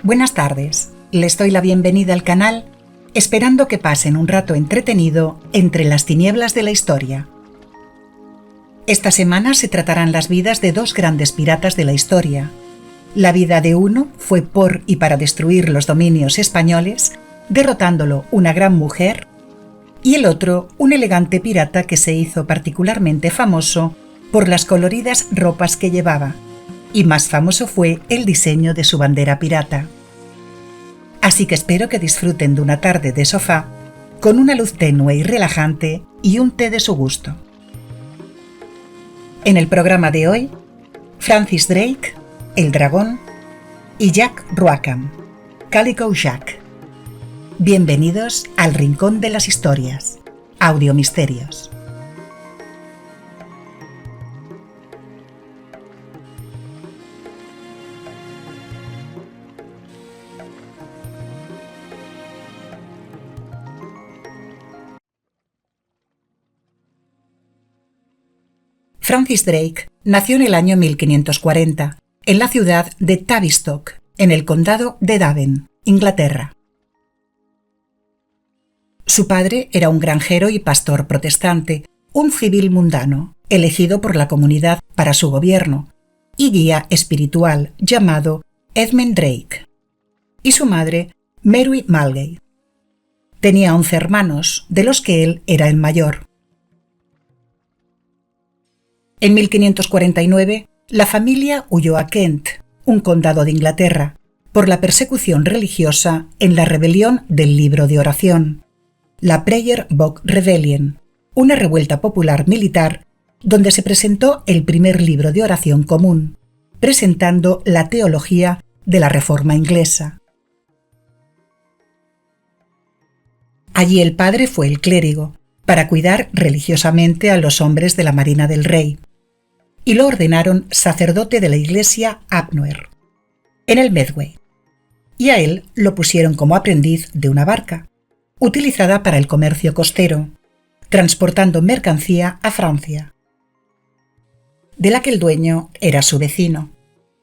Buenas tardes, les doy la bienvenida al canal, esperando que pasen un rato entretenido entre las tinieblas de la historia. Esta semana se tratarán las vidas de dos grandes piratas de la historia. La vida de uno fue por y para destruir los dominios españoles, derrotándolo una gran mujer, y el otro, un elegante pirata que se hizo particularmente famoso por las coloridas ropas que llevaba, y más famoso fue el diseño de su bandera pirata. Así que espero que disfruten de una tarde de sofá, con una luz tenue y relajante y un té de su gusto. En el programa de hoy, Francis Drake, el dragón, y Jack Rougham, Calico Jack. Bienvenidos al Rincón de las Historias, Audiomisterios. Francis Drake nació en el año 1540, en la ciudad de Tavistock, en el condado de Devon, Inglaterra. Su padre era un granjero y pastor protestante, un civil mundano, elegido por la comunidad para su gobierno, y guía espiritual llamado Edmund Drake, y su madre, Mary Mulgay. Tenía 11 hermanos, de los que él era el mayor. En 1549, la familia huyó a Kent, un condado de Inglaterra, por la persecución religiosa en la rebelión del Libro de Oración, la Prayer Book Rebellion, una revuelta popular militar donde se presentó el primer libro de oración común, presentando la teología de la Reforma inglesa. Allí el padre fue el clérigo, para cuidar religiosamente a los hombres de la Marina del Rey, y lo ordenaron sacerdote de la iglesia Abnwer, en el Medway, y a él lo pusieron como aprendiz de una barca, utilizada para el comercio costero, transportando mercancía a Francia, de la que el dueño era su vecino,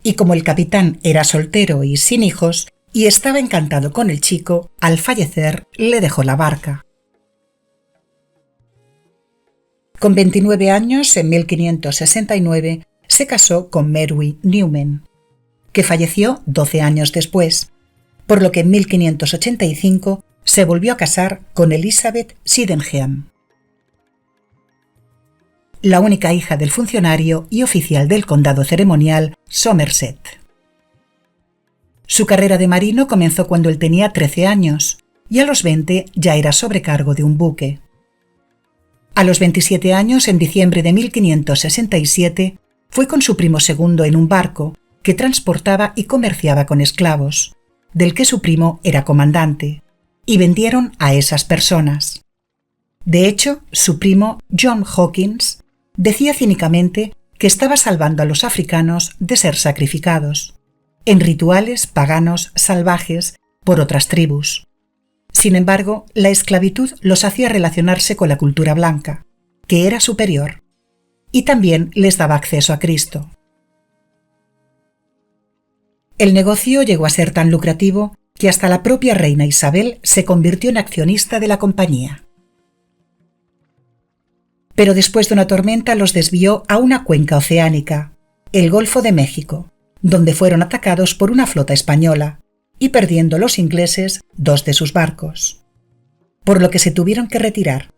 y como el capitán era soltero y sin hijos, y estaba encantado con el chico, al fallecer le dejó la barca. Con 29 años, en 1569, se casó con Mary Newman, que falleció 12 años después, por lo que en 1585 se volvió a casar con Elizabeth Sydenham, la única hija del funcionario y oficial del condado ceremonial Somerset. Su carrera de marino comenzó cuando él tenía 13 años y a los 20 ya era sobrecargo de un buque. A los 27 años, en diciembre de 1567, fue con su primo segundo en un barco que transportaba y comerciaba con esclavos, del que su primo era comandante, y vendieron a esas personas. De hecho, su primo, John Hawkins, decía cínicamente que estaba salvando a los africanos de ser sacrificados, en rituales paganos salvajes por otras tribus. Sin embargo, la esclavitud los hacía relacionarse con la cultura blanca, que era superior, y también les daba acceso a Cristo. El negocio llegó a ser tan lucrativo que hasta la propia reina Isabel se convirtió en accionista de la compañía. Pero después de una tormenta los desvió a una cuenca oceánica, el Golfo de México, donde fueron atacados por una flota española, y perdiendo los ingleses 2 de sus barcos, por lo que se tuvieron que retirar,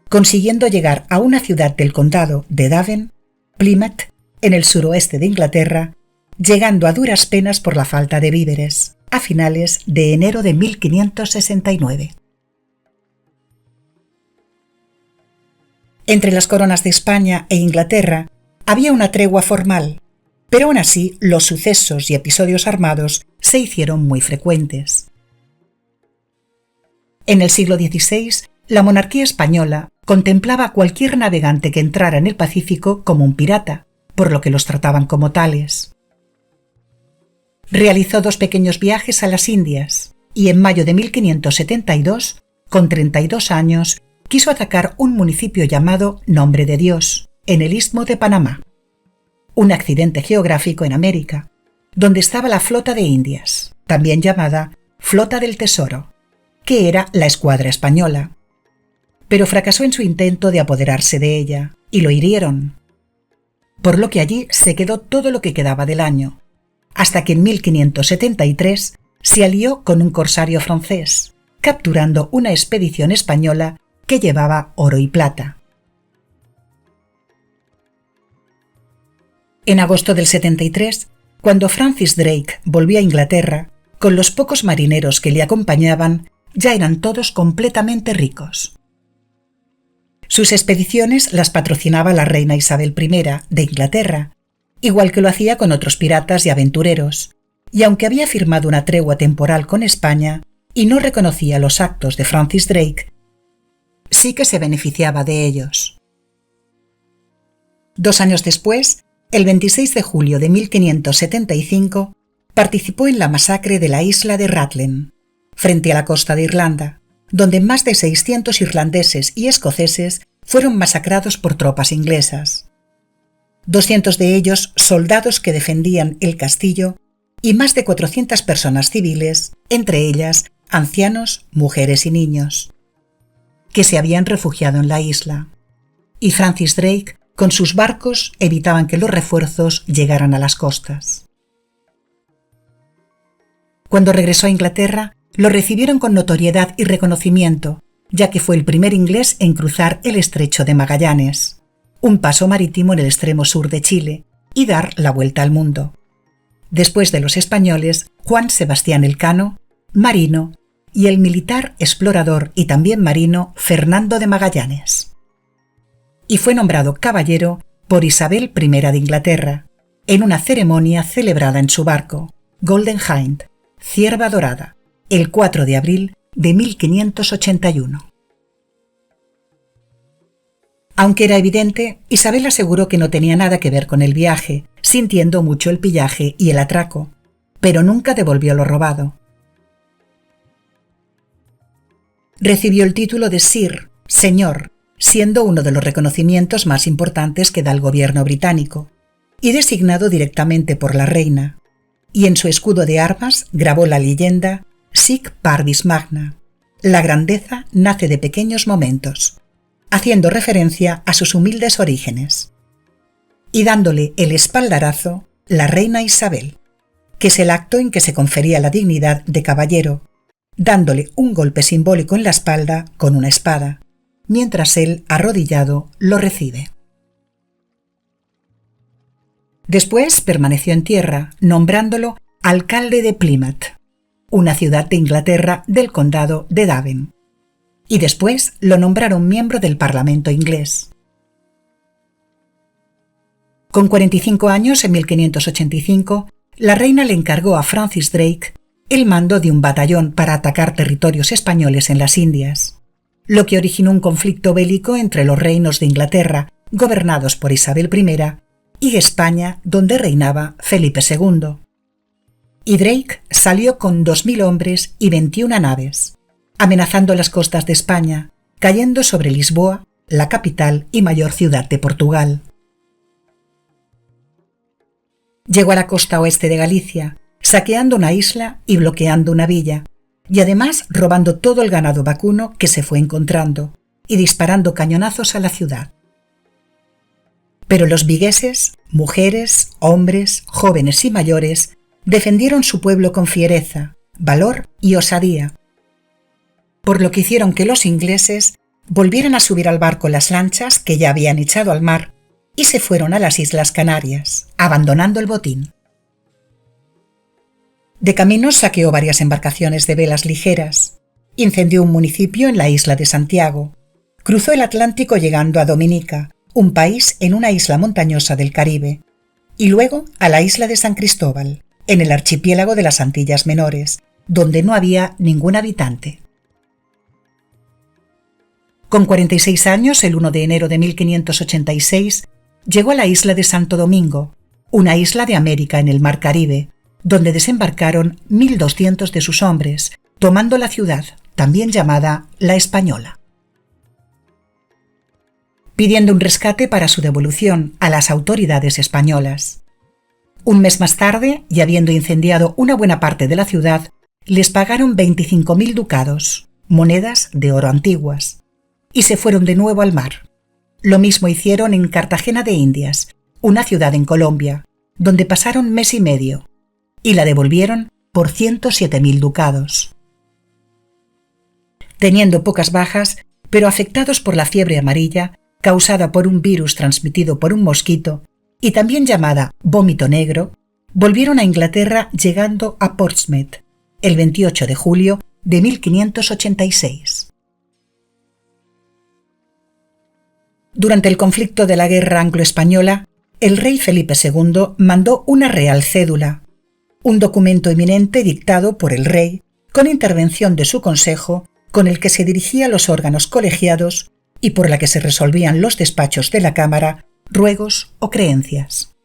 consiguiendo llegar a una ciudad del condado de Devon, Plymouth, en el suroeste de Inglaterra, llegando a duras penas por la falta de víveres, a finales de enero de 1569. Entre las coronas de España e Inglaterra había una tregua formal, pero aún así los sucesos y episodios armados se hicieron muy frecuentes. En el siglo XVI, la monarquía española contemplaba a cualquier navegante que entrara en el Pacífico como un pirata, por lo que los trataban como tales. Realizó 2 pequeños viajes a las Indias y en mayo de 1572, con 32 años, quiso atacar un municipio llamado Nombre de Dios, en el Istmo de Panamá, un accidente geográfico en América, donde estaba la flota de Indias, también llamada Flota del Tesoro, que era la escuadra española. Pero fracasó en su intento de apoderarse de ella, y lo hirieron. Por lo que allí se quedó todo lo que quedaba del año, hasta que en 1573 se alió con un corsario francés, capturando una expedición española que llevaba oro y plata. En agosto del 73, cuando Francis Drake volvió a Inglaterra, con los pocos marineros que le acompañaban, ya eran todos completamente ricos. Sus expediciones las patrocinaba la reina Isabel I de Inglaterra, igual que lo hacía con otros piratas y aventureros, y aunque había firmado una tregua temporal con España y no reconocía los actos de Francis Drake, sí que se beneficiaba de ellos. 2 años después, el 26 de julio de 1575, participó en la masacre de la isla de Rathlin, frente a la costa de Irlanda, donde más de 600 irlandeses y escoceses fueron masacrados por tropas inglesas. 200 de ellos soldados que defendían el castillo y más de 400 personas civiles, entre ellas ancianos, mujeres y niños, que se habían refugiado en la isla. Y Francis Drake, con sus barcos, evitaban que los refuerzos llegaran a las costas. Cuando regresó a Inglaterra, lo recibieron con notoriedad y reconocimiento, ya que fue el primer inglés en cruzar el Estrecho de Magallanes, un paso marítimo en el extremo sur de Chile, y dar la vuelta al mundo. Después de los españoles, Juan Sebastián Elcano, marino, y el militar, explorador y también marino Fernando de Magallanes. Y fue nombrado caballero por Isabel I de Inglaterra, en una ceremonia celebrada en su barco, Golden Hind, Cierva Dorada, el 4 de abril de 1581. Aunque era evidente, Isabel aseguró que no tenía nada que ver con el viaje, sintiendo mucho el pillaje y el atraco, pero nunca devolvió lo robado. Recibió el título de Sir, señor, siendo uno de los reconocimientos más importantes que da el gobierno británico, y designado directamente por la reina, y en su escudo de armas grabó la leyenda Sic Parvis Magna, la grandeza nace de pequeños momentos, haciendo referencia a sus humildes orígenes, y dándole el espaldarazo la reina Isabel, que es el acto en que se confería la dignidad de caballero, dándole un golpe simbólico en la espalda con una espada, mientras él, arrodillado, lo recibe. Después permaneció en tierra, nombrándolo alcalde de Plymouth, una ciudad de Inglaterra del condado de Devon, y después lo nombraron miembro del Parlamento inglés. Con 45 años, en 1585, la reina le encargó a Francis Drake el mando de un batallón para atacar territorios españoles en las Indias, lo que originó un conflicto bélico entre los reinos de Inglaterra, gobernados por Isabel I, y España, donde reinaba Felipe II. Y Drake salió con 2000 hombres y 21 naves, amenazando las costas de España, cayendo sobre Lisboa, la capital y mayor ciudad de Portugal. Llegó a la costa oeste de Galicia, saqueando una isla y bloqueando una villa, y además robando todo el ganado vacuno que se fue encontrando y disparando cañonazos a la ciudad. Pero los vigueses, mujeres, hombres, jóvenes y mayores, defendieron su pueblo con fiereza, valor y osadía, por lo que hicieron que los ingleses volvieran a subir al barco las lanchas que ya habían echado al mar y se fueron a las Islas Canarias, abandonando el botín. De camino saqueó varias embarcaciones de velas ligeras, incendió un municipio en la isla de Santiago, cruzó el Atlántico llegando a Dominica, un país en una isla montañosa del Caribe, y luego a la isla de San Cristóbal, en el archipiélago de las Antillas Menores, donde no había ningún habitante. Con 46 años, el 1 de enero de 1586, llegó a la isla de Santo Domingo, una isla de América en el Mar Caribe, donde desembarcaron 1.200 de sus hombres, tomando la ciudad, también llamada La Española. Pidiendo un rescate para su devolución a las autoridades españolas. Un mes más tarde, y habiendo incendiado una buena parte de la ciudad, les pagaron 25.000 ducados, monedas de oro antiguas, y se fueron de nuevo al mar. Lo mismo hicieron en Cartagena de Indias, una ciudad en Colombia, donde pasaron mes y medio, y la devolvieron por 107.000 ducados. Teniendo pocas bajas, pero afectados por la fiebre amarilla, causada por un virus transmitido por un mosquito, y también llamada vómito negro, volvieron a Inglaterra llegando a Portsmouth el 28 de julio de 1586. Durante el conflicto de la guerra anglo-española, el rey Felipe II mandó una real cédula, un documento eminente dictado por el rey con intervención de su consejo, con el que se dirigía a los órganos colegiados y por la que se resolvían los despachos de la Cámara, ruegos o creencias.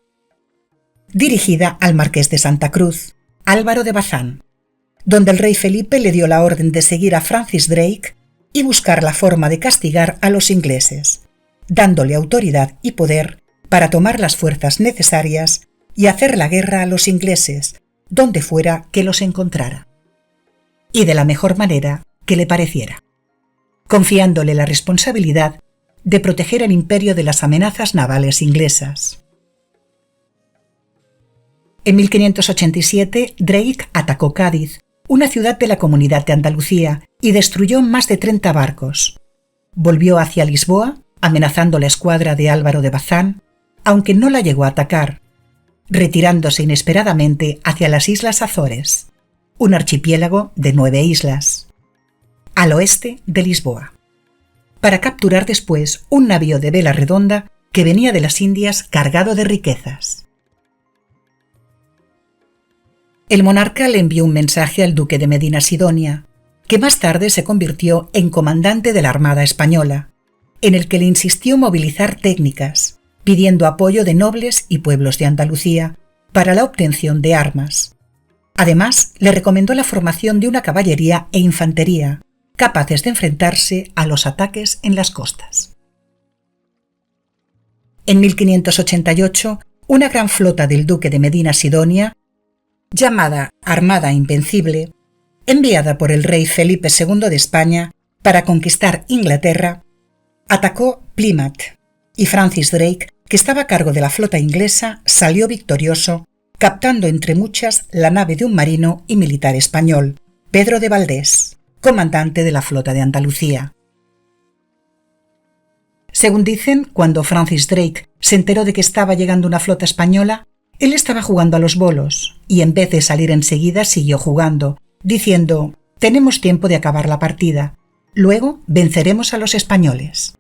Dirigida al marqués de Santa Cruz, Álvaro de Bazán, donde el rey Felipe le dio la orden de seguir a Francis Drake y buscar la forma de castigar a los ingleses, dándole autoridad y poder para tomar las fuerzas necesarias y hacer la guerra a los ingleses, donde fuera que los encontrara, y de la mejor manera que le pareciera, confiándole la responsabilidad de proteger el imperio de las amenazas navales inglesas. En 1587, Drake atacó Cádiz, una ciudad de la Comunidad de Andalucía, y destruyó más de 30 barcos. Volvió hacia Lisboa, amenazando la escuadra de Álvaro de Bazán, aunque no la llegó a atacar, retirándose inesperadamente hacia las Islas Azores, un archipiélago de 9 islas, al oeste de Lisboa, para capturar después un navío de vela redonda que venía de las Indias cargado de riquezas. El monarca le envió un mensaje al duque de Medina Sidonia, que más tarde se convirtió en comandante de la Armada Española, en el que le insistió movilizar técnicas, pidiendo apoyo de nobles y pueblos de Andalucía para la obtención de armas. Además, le recomendó la formación de una caballería e infantería, capaces de enfrentarse a los ataques en las costas. En 1588, una gran flota del duque de Medina Sidonia, llamada Armada Invencible, enviada por el rey Felipe II de España para conquistar Inglaterra, atacó Plymouth, y Francis Drake, que estaba a cargo de la flota inglesa, salió victorioso, captando entre muchas la nave de un marino y militar español, Pedro de Valdés, comandante de la flota de Andalucía. Según dicen, cuando Francis Drake se enteró de que estaba llegando una flota española, él estaba jugando a los bolos, y en vez de salir enseguida siguió jugando, diciendo: «Tenemos tiempo de acabar la partida, luego venceremos a los españoles».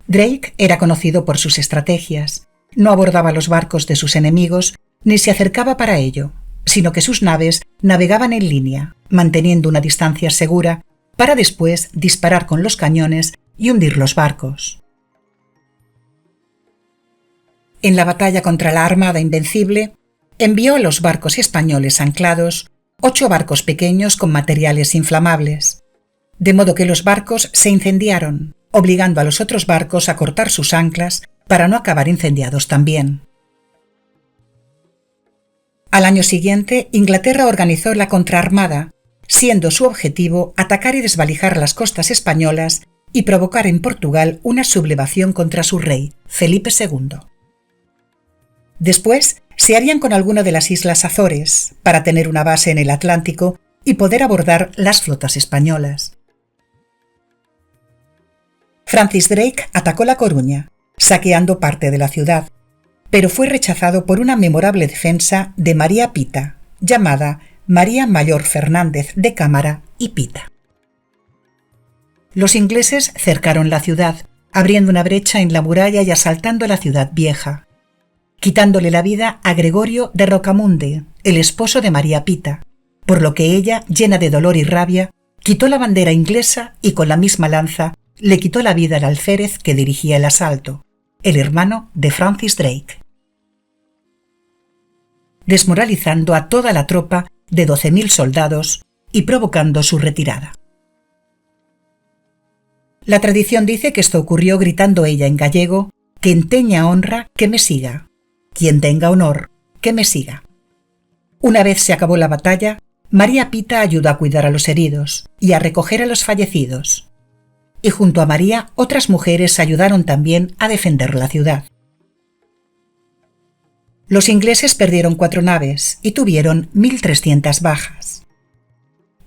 Drake era conocido por sus estrategias. No abordaba los barcos de sus enemigos ni se acercaba para ello, sino que sus naves navegaban en línea, manteniendo una distancia segura para después disparar con los cañones y hundir los barcos. En la batalla contra la Armada Invencible, envió a los barcos españoles anclados 8 barcos pequeños con materiales inflamables, de modo que los barcos se incendiaron, obligando a los otros barcos a cortar sus anclas para no acabar incendiados también. Al año siguiente, Inglaterra organizó la contraarmada, siendo su objetivo atacar y desvalijar las costas españolas y provocar en Portugal una sublevación contra su rey, Felipe II. Después se harían con alguna de las Islas Azores para tener una base en el Atlántico y poder abordar las flotas españolas. Francis Drake atacó La Coruña, saqueando parte de la ciudad, pero fue rechazado por una memorable defensa de María Pita, llamada María Mayor Fernández de Cámara y Pita. Los ingleses cercaron la ciudad, abriendo una brecha en la muralla y asaltando la ciudad vieja, quitándole la vida a Gregorio de Rocamunde, el esposo de María Pita, por lo que ella, llena de dolor y rabia, quitó la bandera inglesa y con la misma lanza le quitó la vida al alférez que dirigía el asalto, el hermano de Francis Drake, desmoralizando a toda la tropa de 12.000 soldados y provocando su retirada. La tradición dice que esto ocurrió gritando ella en gallego: quien tenga honra, que me siga. Quien tenga honor, que me siga. Una vez se acabó la batalla, María Pita ayudó a cuidar a los heridos y a recoger a los fallecidos. Y junto a María, otras mujeres ayudaron también a defender la ciudad. Los ingleses perdieron 4 naves y tuvieron 1.300 bajas.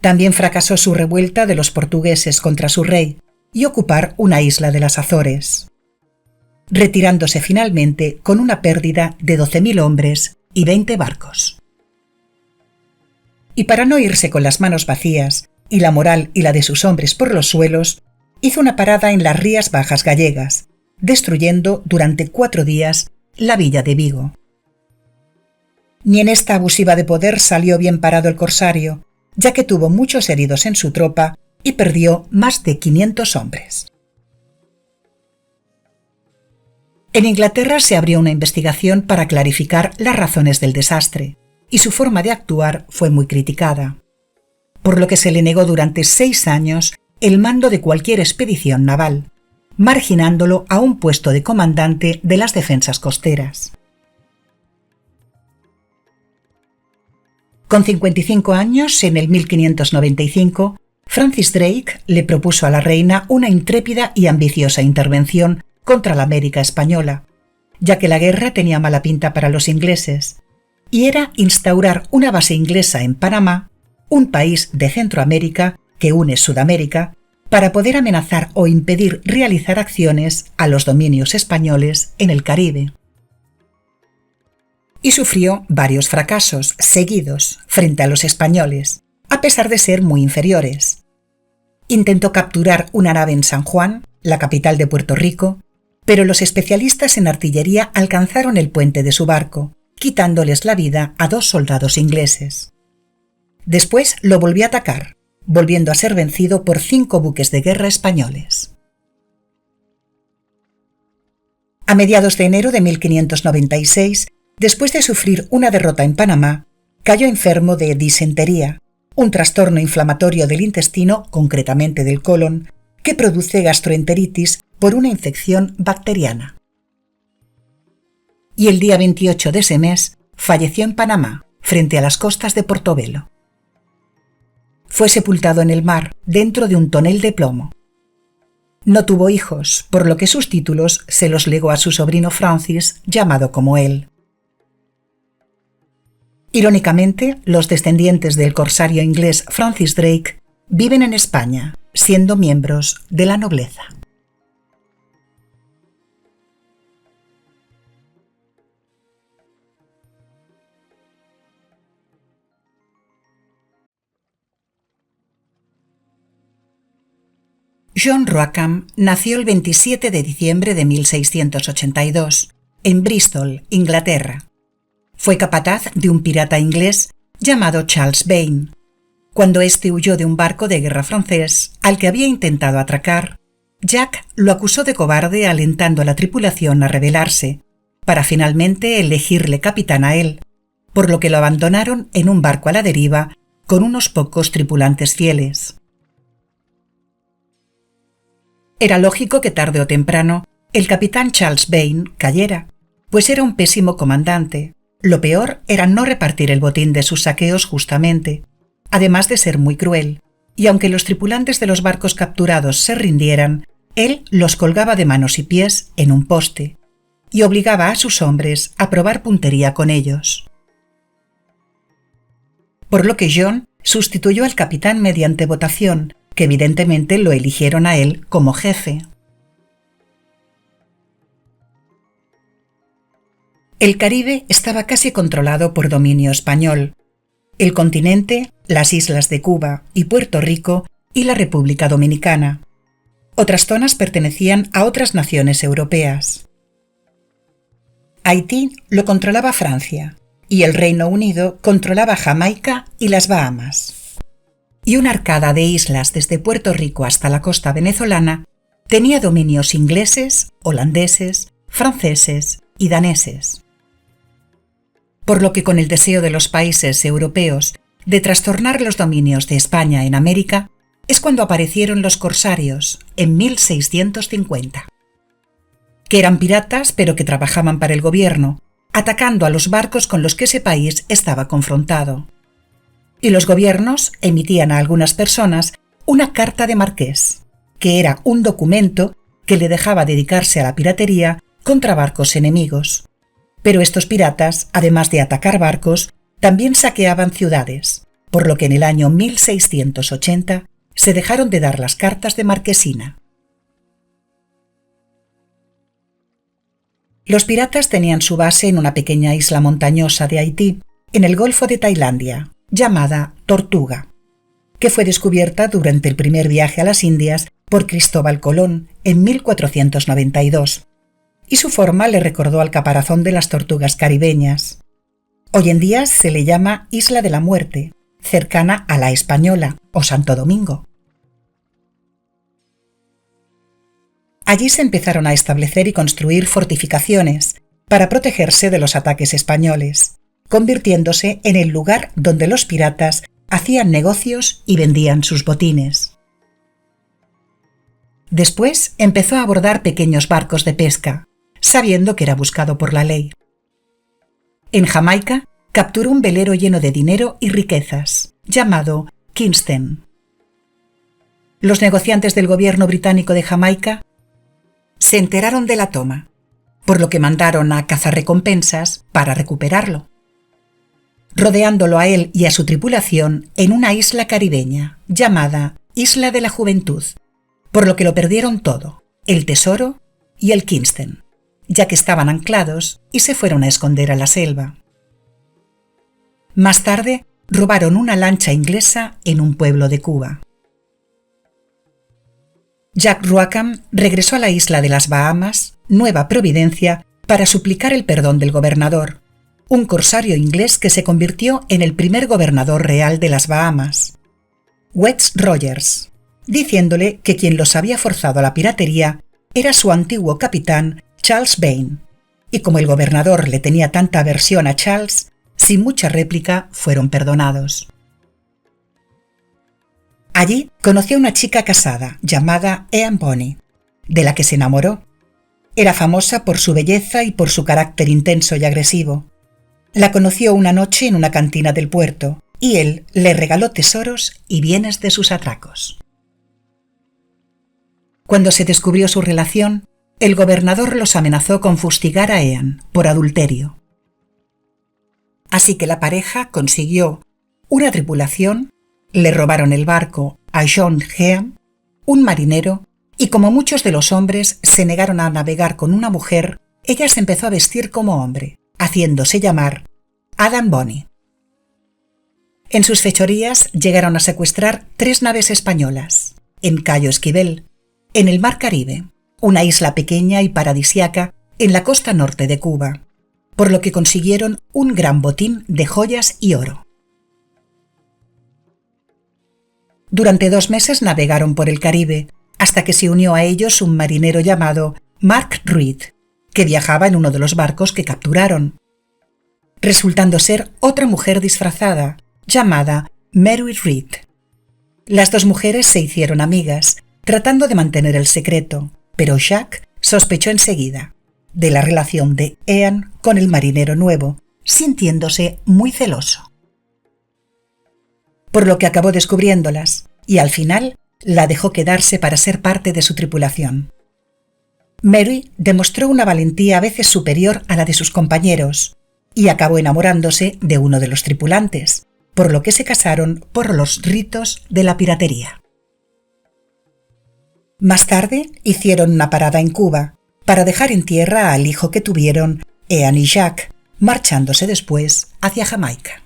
También fracasó su revuelta de los portugueses contra su rey y ocupar una isla de las Azores, retirándose finalmente con una pérdida de 12.000 hombres y 20 barcos. Y para no irse con las manos vacías y la moral y la de sus hombres por los suelos, hizo una parada en las Rías Bajas gallegas, destruyendo durante 4 días la villa de Vigo. Ni en esta abusiva de poder salió bien parado el corsario, ya que tuvo muchos heridos en su tropa y perdió más de 500 hombres. En Inglaterra se abrió una investigación para clarificar las razones del desastre, y su forma de actuar fue muy criticada, por lo que se le negó durante 6 años el mando de cualquier expedición naval, marginándolo a un puesto de comandante de las defensas costeras. Con 55 años, en el 1595, Francis Drake le propuso a la reina una intrépida y ambiciosa intervención contra la América española, ya que la guerra tenía mala pinta para los ingleses, y era instaurar una base inglesa en Panamá, un país de Centroamérica que une Sudamérica, para poder amenazar o impedir realizar acciones a los dominios españoles en el Caribe. Y sufrió varios fracasos seguidos frente a los españoles, a pesar de ser muy inferiores. Intentó capturar una nave en San Juan, la capital de Puerto Rico, pero los especialistas en artillería alcanzaron el puente de su barco, quitándoles la vida a 2 soldados ingleses. Después lo volvió a atacar, volviendo a ser vencido por 5 buques de guerra españoles. A mediados de enero de 1596, después de sufrir una derrota en Panamá, cayó enfermo de disentería, un trastorno inflamatorio del intestino, concretamente del colon, que produce gastroenteritis por una infección bacteriana. Y el día 28 de ese mes falleció en Panamá, frente a las costas de Portobelo. Fue sepultado en el mar, dentro de un tonel de plomo. No tuvo hijos, por lo que sus títulos se los legó a su sobrino Francis, llamado como él. Irónicamente, los descendientes del corsario inglés Francis Drake viven en España, siendo miembros de la nobleza. John Rockham nació el 27 de diciembre de 1682, en Bristol, Inglaterra. Fue capataz de un pirata inglés llamado Charles Vane. Cuando éste huyó de un barco de guerra francés al que había intentado atracar, Jack lo acusó de cobarde, alentando a la tripulación a rebelarse, para finalmente elegirle capitán a él, por lo que lo abandonaron en un barco a la deriva con unos pocos tripulantes fieles. Era lógico que tarde o temprano el capitán Charles Vane cayera, pues era un pésimo comandante. Lo peor era no repartir el botín de sus saqueos justamente, además de ser muy cruel, y aunque los tripulantes de los barcos capturados se rindieran, él los colgaba de manos y pies en un poste, y obligaba a sus hombres a probar puntería con ellos. Por lo que John sustituyó al capitán mediante votación, que evidentemente lo eligieron a él como jefe. El Caribe estaba casi controlado por dominio español. El continente, las islas de Cuba y Puerto Rico y la República Dominicana. Otras zonas pertenecían a otras naciones europeas. Haití lo controlaba Francia y el Reino Unido controlaba Jamaica y las Bahamas. Y una arcada de islas desde Puerto Rico hasta la costa venezolana tenía dominios ingleses, holandeses, franceses y daneses. Por lo que con el deseo de los países europeos de trastornar los dominios de España en América, es cuando aparecieron los corsarios en 1650. que eran piratas pero que trabajaban para el gobierno, atacando a los barcos con los que ese país estaba confrontado. Y los gobiernos emitían a algunas personas una carta de marqués, que era un documento que le dejaba dedicarse a la piratería contra barcos enemigos. Pero estos piratas, además de atacar barcos, también saqueaban ciudades, por lo que en el año 1680 se dejaron de dar las cartas de marquesina. Los piratas tenían su base en una pequeña isla montañosa de Haití, en el Golfo de Tailandia, llamada Tortuga, que fue descubierta durante el primer viaje a las Indias por Cristóbal Colón en 1492, y su forma le recordó al caparazón de las tortugas caribeñas. Hoy en día se le llama Isla de la Muerte, cercana a La Española o Santo Domingo. Allí se empezaron a establecer y construir fortificaciones para protegerse de los ataques españoles, convirtiéndose en el lugar donde los piratas hacían negocios y vendían sus botines. Después empezó a abordar pequeños barcos de pesca, sabiendo que era buscado por la ley. En Jamaica capturó un velero lleno de dinero y riquezas, llamado Kingston. Los negociantes del gobierno británico de Jamaica se enteraron de la toma, por lo que mandaron a cazarrecompensas para recuperarlo, rodeándolo a él y a su tripulación en una isla caribeña llamada Isla de la Juventud, por lo que lo perdieron todo, el tesoro y el Kingston, ya que estaban anclados y se fueron a esconder a la selva. Más tarde, robaron una lancha inglesa en un pueblo de Cuba. Jack Rougham regresó a la isla de las Bahamas, Nueva Providencia, para suplicar el perdón del gobernador, un corsario inglés que se convirtió en el primer gobernador real de las Bahamas, Wes Rogers, diciéndole que quien los había forzado a la piratería era su antiguo capitán Charles Vane, y como el gobernador le tenía tanta aversión a Charles, sin mucha réplica fueron perdonados. Allí conoció a una chica casada llamada Anne Bonny, de la que se enamoró. Era famosa por su belleza y por su carácter intenso y agresivo. La conoció una noche en una cantina del puerto y él le regaló tesoros y bienes de sus atracos. Cuando se descubrió su relación, el gobernador los amenazó con fustigar a Anne por adulterio. Así que la pareja consiguió una tripulación, le robaron el barco a John Heam, un marinero, y como muchos de los hombres se negaron a navegar con una mujer, ella se empezó a vestir como hombre, haciéndose llamar Adam Bonny. En sus fechorías llegaron a secuestrar 3 naves españolas, en Cayo Esquivel, en el Mar Caribe, una isla pequeña y paradisiaca en la costa norte de Cuba, por lo que consiguieron un gran botín de joyas y oro. Durante 2 meses navegaron por el Caribe, hasta que se unió a ellos un marinero llamado Mark Reed, que viajaba en uno de los barcos que capturaron, resultando ser otra mujer disfrazada, llamada Mary Reed. Las 2 mujeres se hicieron amigas, tratando de mantener el secreto, pero Jack sospechó enseguida de la relación de Anne con el marinero nuevo, sintiéndose muy celoso. Por lo que acabó descubriéndolas, y al final la dejó quedarse para ser parte de su tripulación. Mary demostró una valentía a veces superior a la de sus compañeros, y acabó enamorándose de uno de los tripulantes, por lo que se casaron por los ritos de la piratería. Más tarde hicieron una parada en Cuba para dejar en tierra al hijo que tuvieron Anne y Jack, marchándose después hacia Jamaica.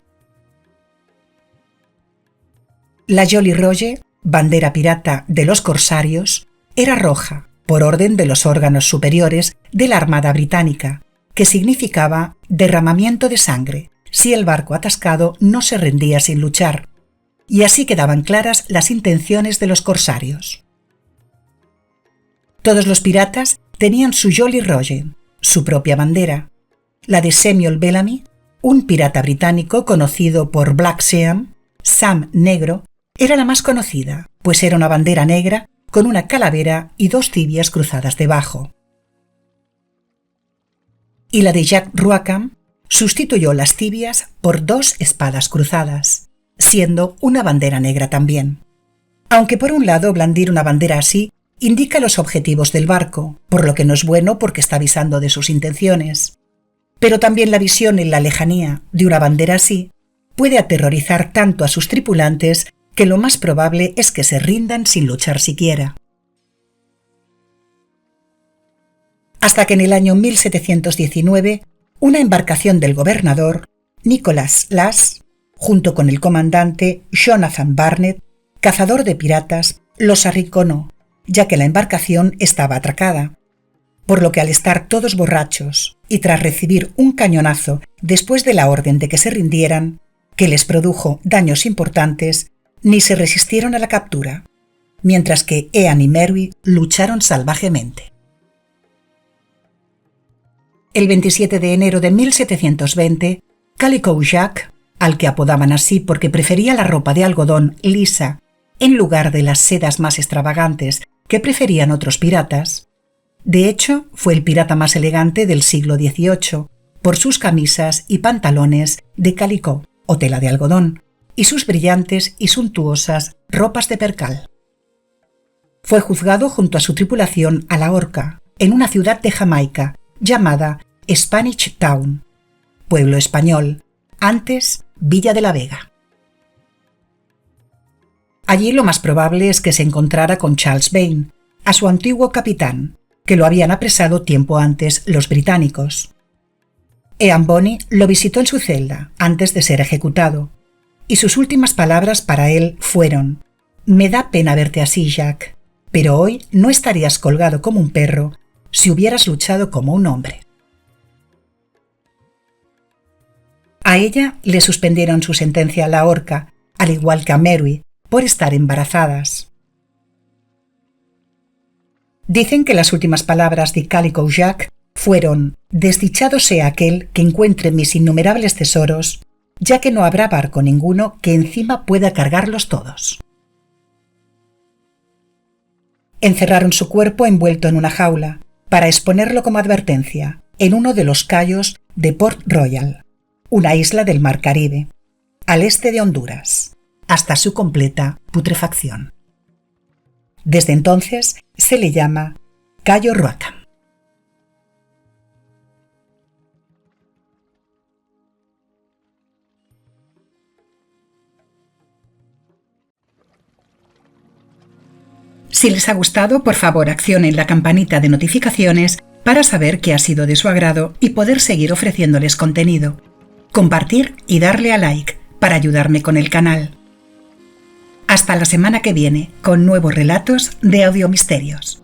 La Jolly Roger, bandera pirata de los corsarios, era roja por orden de los órganos superiores de la Armada Británica, que significaba derramamiento de sangre si el barco atascado no se rendía sin luchar, y así quedaban claras las intenciones de los corsarios. Todos los piratas tenían su Jolly Roger, su propia bandera. La de Samuel Bellamy, un pirata británico conocido por Black Sam Negro, era la más conocida, pues era una bandera negra con una calavera y 2 tibias cruzadas debajo. y la de Jacques Ruacam sustituyó las tibias por 2 espadas cruzadas, siendo una bandera negra también. Aunque por un lado blandir una bandera así indica los objetivos del barco, por lo que no es bueno porque está avisando de sus intenciones. Pero también la visión en la lejanía de una bandera así puede aterrorizar tanto a sus tripulantes que lo más probable es que se rindan sin luchar siquiera. Hasta que en el año 1719, una embarcación del gobernador, Nicholas Lass, junto con el comandante Jonathan Barnett, cazador de piratas, los arrinconó, ya que la embarcación estaba atracada. Por lo que al estar todos borrachos y tras recibir un cañonazo después de la orden de que se rindieran, que les produjo daños importantes, ni se resistieron a la captura, mientras que Ean y Mary lucharon salvajemente. El 27 de enero de 1720, Calico Jack, al que apodaban así porque prefería la ropa de algodón lisa en lugar de las sedas más extravagantes que preferían otros piratas, de hecho fue el pirata más elegante del siglo XVIII por sus camisas y pantalones de calicó o tela de algodón y sus brillantes y suntuosas ropas de percal. Fue juzgado junto a su tripulación a la horca en una ciudad de Jamaica llamada Spanish Town, pueblo español, antes Villa de la Vega. Allí lo más probable es que se encontrara con Charles Vane, a su antiguo capitán, que lo habían apresado tiempo antes los británicos. Ean Bonny lo visitó en su celda antes de ser ejecutado, y sus últimas palabras para él fueron: «Me da pena verte así, Jack, pero hoy no estarías colgado como un perro si hubieras luchado como un hombre». A ella le suspendieron su sentencia a la horca, al igual que a Mary, por estar embarazadas. Dicen que las últimas palabras de Calico Jack fueron: «Desdichado sea aquel que encuentre mis innumerables tesoros, ya que no habrá barco ninguno que encima pueda cargarlos todos». Encerraron su cuerpo envuelto en una jaula, para exponerlo como advertencia, en uno de los cayos de Port Royal, una isla del Mar Caribe, al este de Honduras, hasta su completa putrefacción. Desde entonces se le llama Cayo Roatán. Si les ha gustado, por favor accionen la campanita de notificaciones para saber que ha sido de su agrado y poder seguir ofreciéndoles contenido. Compartir y darle a like para ayudarme con el canal. Hasta la semana que viene con nuevos relatos de Audiomisterios.